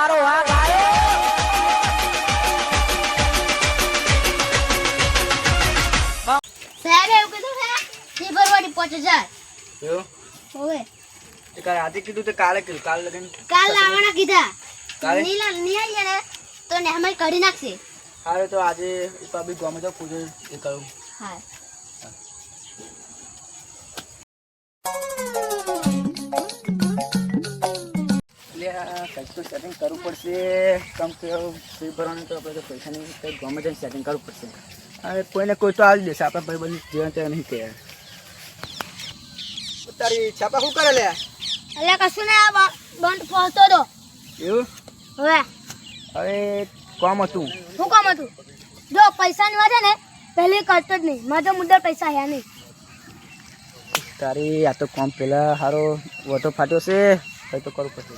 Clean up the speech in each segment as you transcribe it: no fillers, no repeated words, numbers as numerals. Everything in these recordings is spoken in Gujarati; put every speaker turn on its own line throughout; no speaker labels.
મારો વાઘ આવ્યો.
સાહેબ એવું કીધું છે ફી ભરવાની 5000.
એવું
ઓવે
તે કાલે આજે કીધું તે કાલે કીધું કાલે લગન
કાલ લાવવાના કીધા.
કાલે?
નહીં આવીએ ને તો ને અમે કાઢી નાખશે.
હારે તો આજે બી ગમે તો પૂછે એ કરું.
હા
એટલે કંઈક તો સેટિંગ કરવું પડશે. કમ કે ફી ભરવાનું તો આપણે તો પૈસા નહીં કંઈક ગમે તેને સેટિંગ કરવું પડશે. હવે કોઈને કોઈ તો આવી દેશે આપણે ભાઈ બધી જીવન ત્યાં નહીં કહે. તારી છાપા શું કરે લે?
એટલે કશું ને આ બંધ પહોંચતો તો.
એવું
હવે
હવે કોમ હતું.
શું કામ હતું? જો પૈસાની વાત છે ને પહેલી કરતો જ નહીં. મારે તો મુદ્દા પૈસા હે નહીં.
તારી આ તો કોમ પેલા સારો વોટો ફાટ્યો છે કંઈ તો કરવું પડશે.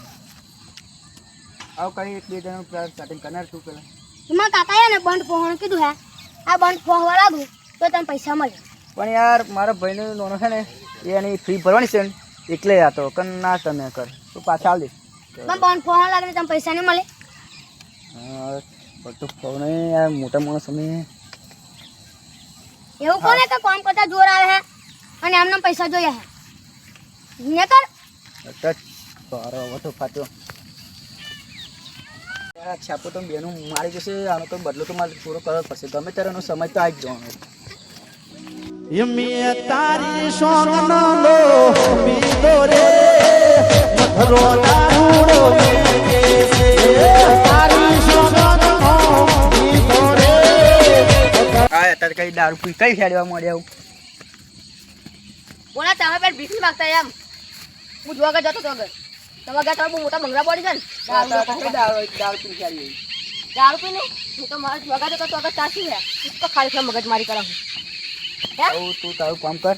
આવ કઈ એક બે જણ સેટિંગ કરનાર તું પેલા.
એમાં કાકાએ ને બંધ પહોંચવાનું કીધું હે. આ બંધ પહોંચવા લાગુ તો તને પૈસા મળે.
પણ યાર મારા ભાઈનો નાનો છે ને એની ફી ભરવાની છે ને એટલે આ તો કર ના તમે કર તું પાછા આવી દઈશ.
પણ બંધ પહોંચવા લાગે ને તને પૈસા નહીં મળે.
હા બધું ફોન યાર મોટા માણસ અમે
એવું કોને કે કામ કરતા જોર આવે હે અને એમને પૈસા જોયા હે ને કર.
તારો વટો ફાટ્યો. છાપો તો બેનું મારી જશે. આનો તો બદલો તો મારે પૂરો કરવો પડશે. ગમે ત્યારે એનો સમય તો આવી જ જવાનો.
તારી સોનનો લો પીધો રે મધરો દારૂડો તારી સોનનો પીધો રે.
આ અત્યારે કઈ દારૂ પી કઈ ખેડવા મળ્યા આવું.
બોલા તમે પેલા ભીખ નહીં માંગતા એમ. હું જોવા જતો તો આગળ તમારા ઘર બહુ મોટા બંગલા પડી છે ને
દારૂ પી ખેડી
દારૂ પી નહીં. હું તો મારા જોવા જતો તો આગળ ચાસી હે તો ખાલી મગજ મારી કરાવું.
આવું તું તારું કામ કર.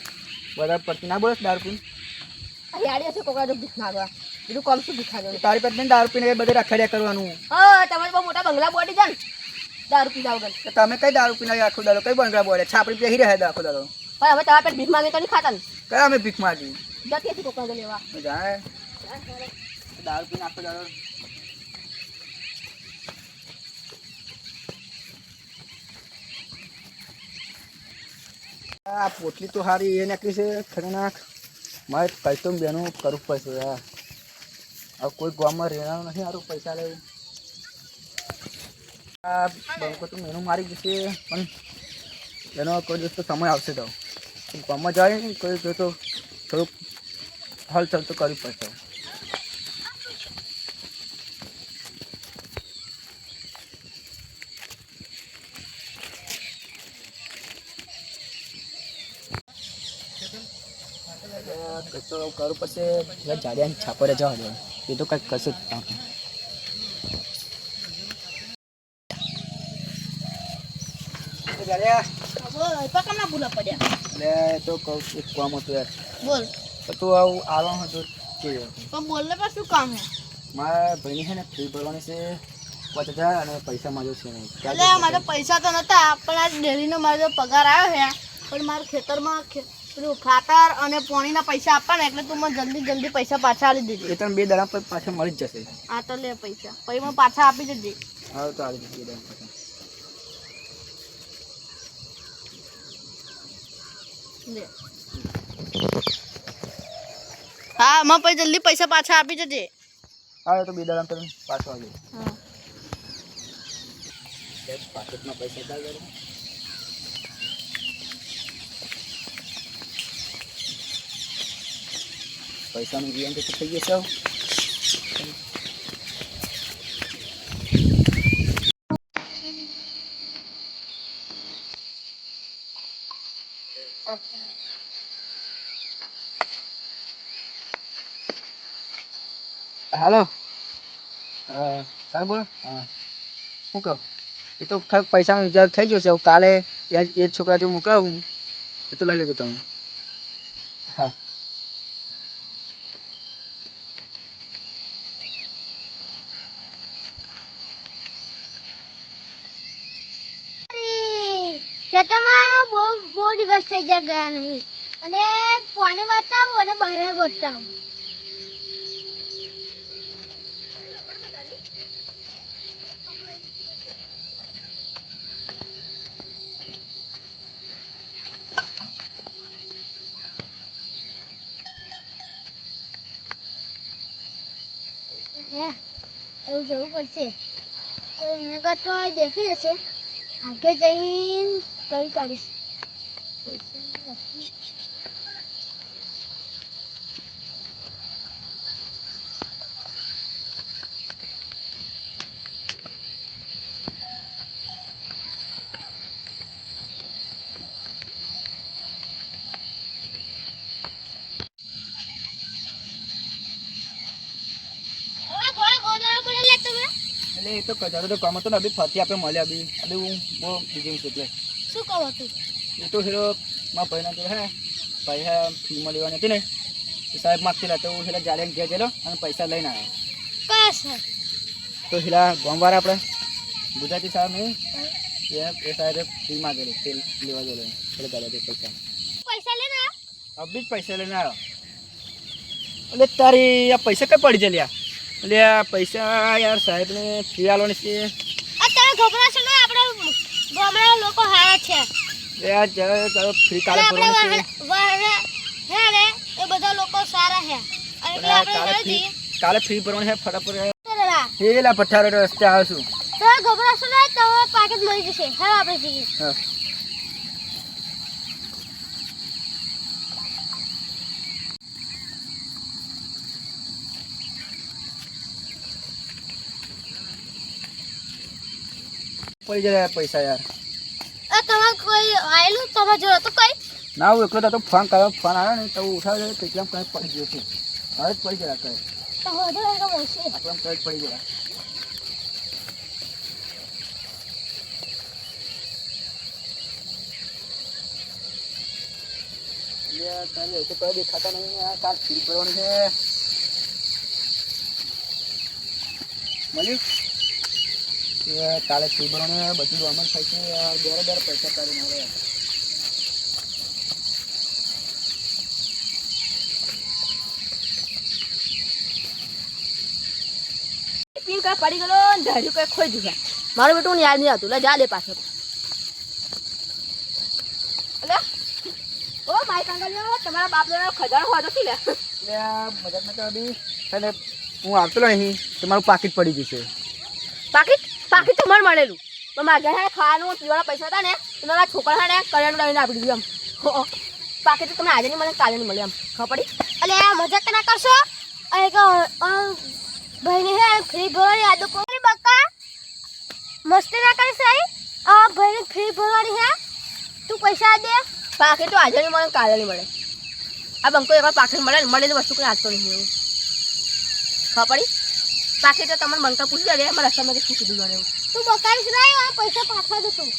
બધા પડતી ના બોલસ દારૂ પીને.
યાડી હશે કોકરા તો ભીખ માગવા બીજું કોમ શું ભીખ માગવાનું.
તારી પત્ની દારૂ પીને બધે રખડ્યા કરવાનું.
હા તમારે બહુ મોટા બંગલા પડી છે ને દારૂ પીધા વગર.
તો તમે કઈ દારૂ પીને આખો દાડો કઈ બંગલા બોલે છાપડી પેહી રહ્યા આખો દાડો.
પણ હવે તમારે પેલા ભીખ માંગે તો નહીં ખાતા ને.
કયા અમે ભીખ માગી
જતી હતી કોકરા લેવા.
જાણે દારૂ પીને આખો દાડો. આ પોટલી તો સારી એ નાખી છે ખતરનાક. મારે કઈ તો બેનું કરવું પડશે યાર. હવે કોઈ ગામમાં રહેવાનું નથી સારું પૈસા લેવું. આ બંકો તો મેનું મારી જશે પણ એનો કોઈ દિવસ તો સમય આવશે તો ગામમાં જાય ને કોઈ જો તો થોડુંક હલચલ તો કરવી પડશે. કંઈક તો કરવું પડશે. જાડિયાની છાપરે જવા દે એ તો કંઈક કરશે જ આપણે. એટલે તો કહું એક કામ હતું યાર.
બોલ
તો તું આવું આવવાનું હતું કે
પણ બોલ ને પણ શું કામ હે?
મારા ભાઈની છે ને ફી ભરવાની છે 5000 અને પૈસા માંગ્યો છે.
એટલે મારે પૈસા તો નતા પણ આ ડેરીનો મારો પગાર આવ્યો છે પણ મારા ખેતરમાં પેલું ખાતર અને પાણીના પૈસા આપવાના એટલે તું મને જલ્દી પૈસા પાછા આપી દેજે.
એ તને 2 દાડા પર પાછા મળી જ જશે.
આ તો લે પૈસા પછી મને પાછા આપી દેજે.
હા તો આવી જશે 2 દાડા પાછા.
લે હા મને પછી જલ્દી પૈસા પાછા આપી દેજે.
હા તો 2 દાડા તને પાછો આવી
હા
પાકેટમાં પૈસા ચાલે. પૈસાનું જીવન તો થઈ જશે. હાલો સાહેબ બોલો. હા શું કહું એ તો ખાલી પૈસાનો વિચાર થઈ જશે. કાલે એ છોકરાથી મોકલાવું એ તો લઈ લેજો તમે. હા
ખેતરમાં બહુ દિવસ થઈ ગયા નહીં અને પાણી બતાવું અને બહાર બતાવું.
એવું જવું પડશે તો એને કરતો દેખી જશે આગળ જઈને કઈ કાઢીશ
એટલે એ તો કજાડો તો કામ હતો ને અભી ફરતી આપણે મળ્યા અભી હું બહુ બીજી છું એટલે
શું કહું હતું
એ તો હીરો મારા ભાઈના તો હે પૈસા ફીમાં લેવાની હતી ને તો સાહેબ માગતી તો હું હીરા જાડે ઘેર ગયેલો અને પૈસા લઈને આવ્યો
કયા સર
તો હીરા ગોમવાળા આપણે ગુજરાતી સાહેબ નહીં એ સાહેબે ફી માગેલી તેલ લેવા ગયેલો એટલે ગાડા પૈસા
પૈસા લેને
અભી જ પૈસા લઈને આવ્યો એટલે તારી આ પૈસા કઈ પડી જાય એટલે આ પૈસા યાર સાહેબને ફી આલવાની છે
આ તમે ગભરાશો ને આપણે ગામડા લોકો હારા છે
યાર ચાલો ફ્રી કાલે
આપણે
ભરવાની છે
હે ને એ બધા લોકો સારા છે અને એટલે આપણે
કાલે
જલ્દી
કાલે ફ્રી ભરવાની છે ફટાફટ
તરલા
હેલા પઠારો રસ્તે આવ્યો છું
તમે ગભરાશો ને તમારે પાકેટ મળી જશે હવે આપણે જઈએ
હા પડી જાય પૈસા યાર
આ તમારે કોઈ આયેલું તમારે જોયો તો કઈ
ના હું એકલો તો ફોન કર્યો ફોન આવ્યો ને તો હું ઉઠાવ્યો કેટલામ કંઈ પડી ગયો છું હવે જ પડી ગયા કંઈ
તો વધુ વાગે મળશે
આટલામ કંઈ પડી ગયા તારે તો કઈ દેખાતા નહીં આ કાલ ફીલ કરવાની છે મળ્યું કાલે ફી ભરવાનું બધું રમણ થાય છે યાર બરાબર પૈસા કાઢી મળે
પીન કા પડી ગયો ને ધાર્યું કઈ ખોઈ દીધા મારું બેટું યાદ નહીં આવતું લે જા દે પાછળ અલે ઓ માઈ કાંગલિયો તમારા બાપનો ખજાનો હોતો છે લે
એટલે આ મજાકમાં તો અભી અને હું આવતો નહીં તો મારું પાકીટ પડી ગયું છે
પાકીટ તો મને મળેલું પણ મારા ઘરે ખાવાનું પીવાના પૈસા હતા ને તો મારા છોકરા ને કરિયાણું લાવીને આપી દીધું એમ પાકીટ તો તમે આજે નહીં મને કાલે નહીં મળ્યું એમ ખબર પડી
અલે આ મજાક ના કરશો અરે કે ભાઈને હે ફ્રી ભરવાની આદો કોની બકા મસ્તી ના કરી સહી આ ભાઈને ફ્રી ભરવાની હે તું પૈસા દે
પાકીટ તો આજે નહીં મળે કાલે નહીં મળે આ બંકો એકવાર પાકીટ મળે ને મળેલી વસ્તુ કંઈ આજતો નહીં એવું ખબર પડી પાકીટ તો તમારે મંકા પૂછી જાય મારા રસ્તામાં શું કીધું જાણે એવું
તું બકાઈશ નહીં આ પૈસા પાછા દે તું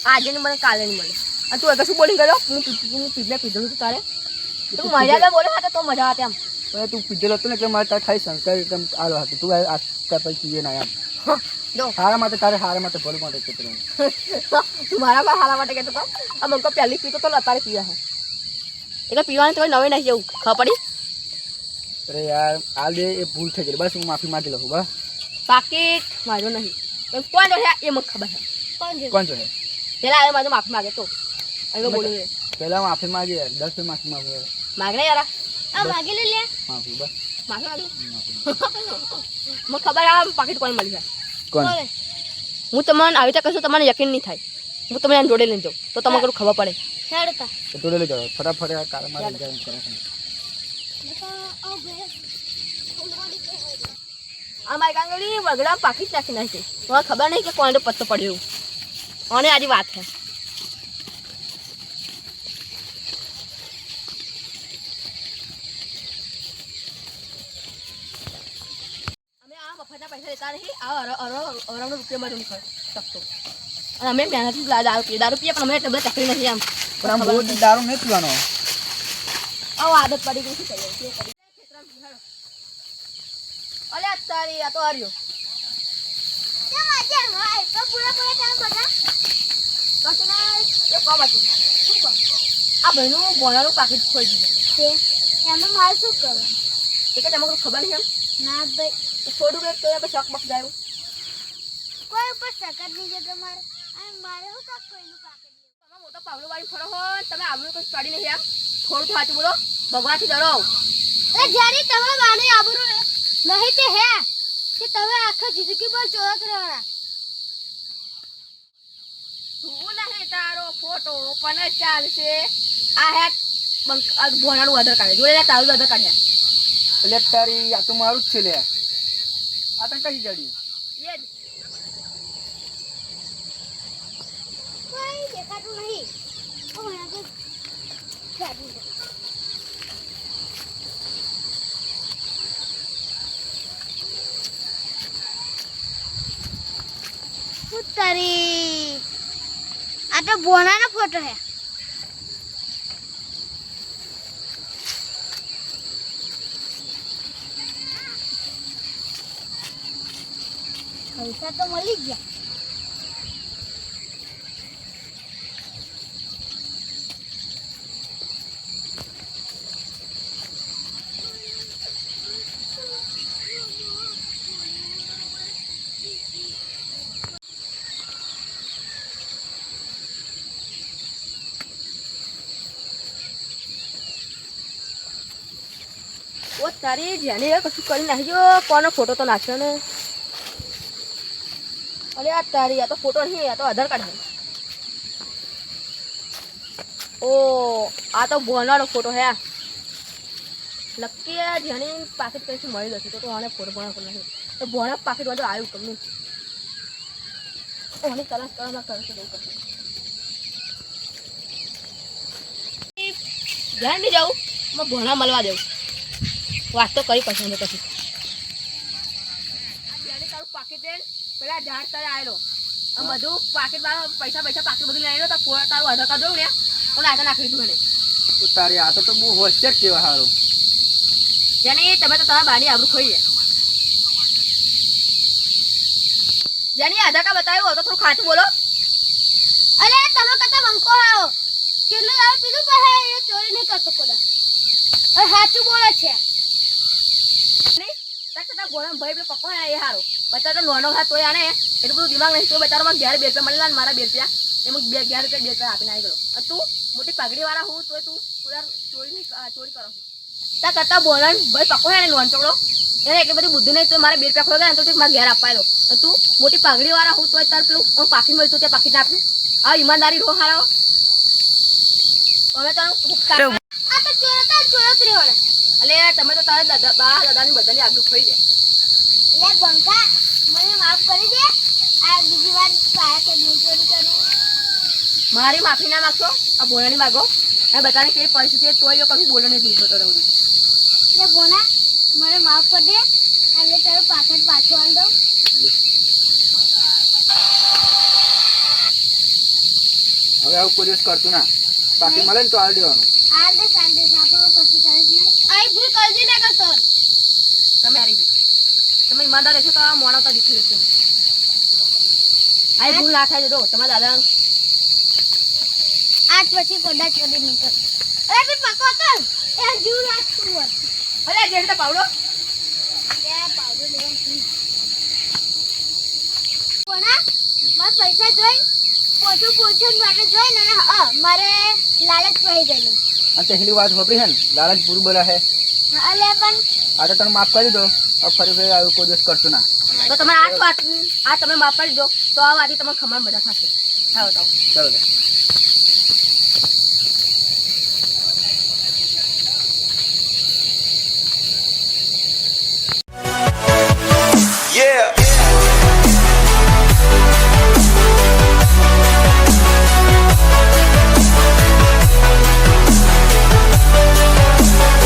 આજે નહીં મળે કાલે નહીં મળે અને તું આગળ શું બોલી ગયો હું પીધું હતું તારે તું મજા આગળ બોલે હતા તો મજા આવતી એમ
હવે તું પીધેલો હતો ને એટલે મારે તારે ખાઈ સંસ્કાર એકદમ આલો હતું તું આ પછી પીએ ના એમ
જો
હારા માટે તારે હારા માટે ભલું માટે કહેતો
તું મારા પર હારા માટે કહેતો હતો આ મંકો પહેલી પીતો તો અત્યારે પીવા છે એટલે પીવાની તો નવી નહીં જવું ખબર પડી
અરે યાર આ દે એ ભૂલ થઈ ગઈ બસ હું માફી માંગી લઉં બસ
પાકીટ મારો નહીં કોણ જો એ મને ખબર છે
કોણ જોઈએ
પેલા આવે મારું માફી માગે તો હવે બોલું છે
પહેલાં માફી માંગી યાર 10 માફી માંગુ
માગે ને યાર
આ માગી લે
માફી બસ
માફી માગે મને ખબર આ પાકીટ કોણ મળી છે
કોણ
હું તમને આવી રીતે કશું તમને યકીન નહીં થાય હું તમને એને જોડે લઈને જાઉં તો તમને કરું ખબર પડે
હેડતા
તો જોડે લઈ જાઓ ફટાફટ આ કારમાં લઈ જાઓ કરે
આ મારી કાંગળી વગડા પાકીટ નાખી નાખી મને ખબર નહીં કે કોને પત્તો પડ્યો એવું અને આજી વાત છે અમે આ મફતના પૈસા લેતા નહીં આ અરાવનો રૂપિયામાં જ શકતો અને અમે મહેનતથી દારૂ પીએ પણ અમે એટલે બધા તકલીફ નથી એમ
પણ આમ બહુ દારૂ નહીં પીવાનો
આવો આદત પડી ગઈ છે અલે તારી આ તો હર્યો
તે મજા હોય તો પૂરા ટાઈમ બધા
કશું ના એ કોમ હતી શું કોમ આ ભાઈનું બોનાનું પાકીટ ખોઈ દીધું
તે એમાં મારે શું કરવું
એ કે તમને ખબર નહીં એમ
ના ભાઈ
થોડું કંઈક તો આપણે શોખ બખ જાય
કોઈ ઉપર સકત નહીં જતો મારે અને મારે શું કાક કોઈનું પાકેટ
તમે મોટો પાવલો વાળી ફરો હો તમે આવું કંઈ પાડી નહીં એમ થોડું તો સાચું બોલો ભગવાનથી ડરો
એ જ્યારે તમારા બાને આબરૂ નહીં તે હે કે તમે આખા જિંદગી પર ચોરો જ રહેવાના.
તું નહીં તારો ફોટો પણ ચાલશે. આ હે ભોણાનું આધાર કાર્ડ જોડે તારું આધાર કાર્ડ હે.
એટલે તારી આ તો મારું જ છે લે. આ તને કઈ જડ્યું?
એ જ.
કોઈ દેખાતું નહીં. ઓ મને તો જાદુ છે. તારી આ તો બોનાનો ફોટો હે. પૈસા તો મળી ગયા.
ઓ તારી જેને કશું કરી નાખજો. કોનો ફોટો તો નાખ્યો ને? અરે આ તારી આ તો ફોટો નહીં, આ તો આધાર કાર્ડ છે. ઓ આ તો ભોણાનો ફોટો હે. નક્કી જેની પાકીટ કઈથી મળી જશે તો આને ફોટો ભોણા નહીં તો ભોણા પાકીટમાં તો આવ્યું કમનું. ઓની તલાશ કરવામાં કરશે બહુ કરશે. ધ્યાન નહીં જાઉં મેં ભોણા મળવા દેવું. વાત તો કરી પછી અમે પછી તારું પાકીટ દે પેલા ઝાડ તારે આવેલો આમ બધું પાકીટમાં પૈસા પાકીટ બધું લઈ આવ્યો તો તારું આધાર કાર્ડ દઉં ને પણ આગળ નાખી દીધું એને.
તો તારી આ તો બહુ હોશિયાર કેવા સારું.
જેની તમે તો તમારા બાની આબરૂ ખોઈ છે. જેની આધાર કાર્ડ બતાવ્યું હોય તો થોડું ખાતું બોલો.
અરે તમે કતા બંકો આવો કેટલું દારૂ પીધું પણ એ ચોરી નહીં કરતો કોદા. અરે સાચું બોલે છે.
ગોળામ ભાઈ પેલો પપ્પા એ હારો બચારો નાનો હાથ તોય આને એટલું બધું દિમાગ નહીં તો બચારો માં 11 રૂપિયા મળેલા ને મારા 2 રૂપિયા એમાં 11 રૂપિયા આપીને આવી ગયો. અને તું મોટી પાઘડી વાળા હું તોય તું ચોરી કરો તા કરતા બોલાન ભાઈ પપ્પો હે ને નોન ચોકડો એને એટલી બધી બુદ્ધિ નહીં તો મારે 2 રૂપિયા ખોઈ ગયા ને તો મારા ઘેર અપાયો. અને તું મોટી પાઘડી વાળા હું તોય તાર પેલું પાકીટ મળતું ત્યાં પાકીટ આપ્યું. આ ઈમાનદારી રો હારો હવે તારું
આ તો ચોરો જ રહેવાના.
અલે તમે તો તારા દાદાની બધાની આબરૂ ખોઈ દે.
એટલે બંકા મને માફ કરી દે. આ બીજી વાર પાયા કે નહીં ચોરી કરું.
મારી માફી ના માગશો આ ભોળાની માગો. આ બધાને કેવી પરિસ્થિતિ તોય કશું બોલો નહીં દૂર થતો રહું.
એટલે બોના મને માફ કરી દે અને તારું પાકીટ પાછું આલ દઉં.
હવે આવું કોઈ દિવસ કરતું ના. પાકીટ મળે ને તો આલ દેવાનું.
આલ દે આપણે પછી કરીશ નહીં. આઈ ભૂલ કરજી ના કરતો.
તમે હારી ગઈ. તમે ઈમાનદાર રહેશો તો આ મોણા તો દીઠી રહેશે. આ ભૂલ ના થાય જો તમારા દાદા
આજ પછી કોડા ચોરી નહીં કર. અરે બી પકો તો એ જીવ રાખતું હોય.
અરે જેડ તો પાવડો
લે પાવડો લેવાનું. કોના માર પૈસા જોઈ પોછું માટે જોઈ ને મારે લાલચ પડી ગઈ.
અને પહેલી વાત ખબરી છે ને લાલચ બુરું બોલા હે.
અલે પણ
આ તો તને માફ કરી દો. હવે ફરી આવું કોઈ દિવસ કરતું ના.
તો તમે આ તમે માફ કરી દો તો આ વાતી તમને ખમાન બધા થશે. થાવ
ચાલો.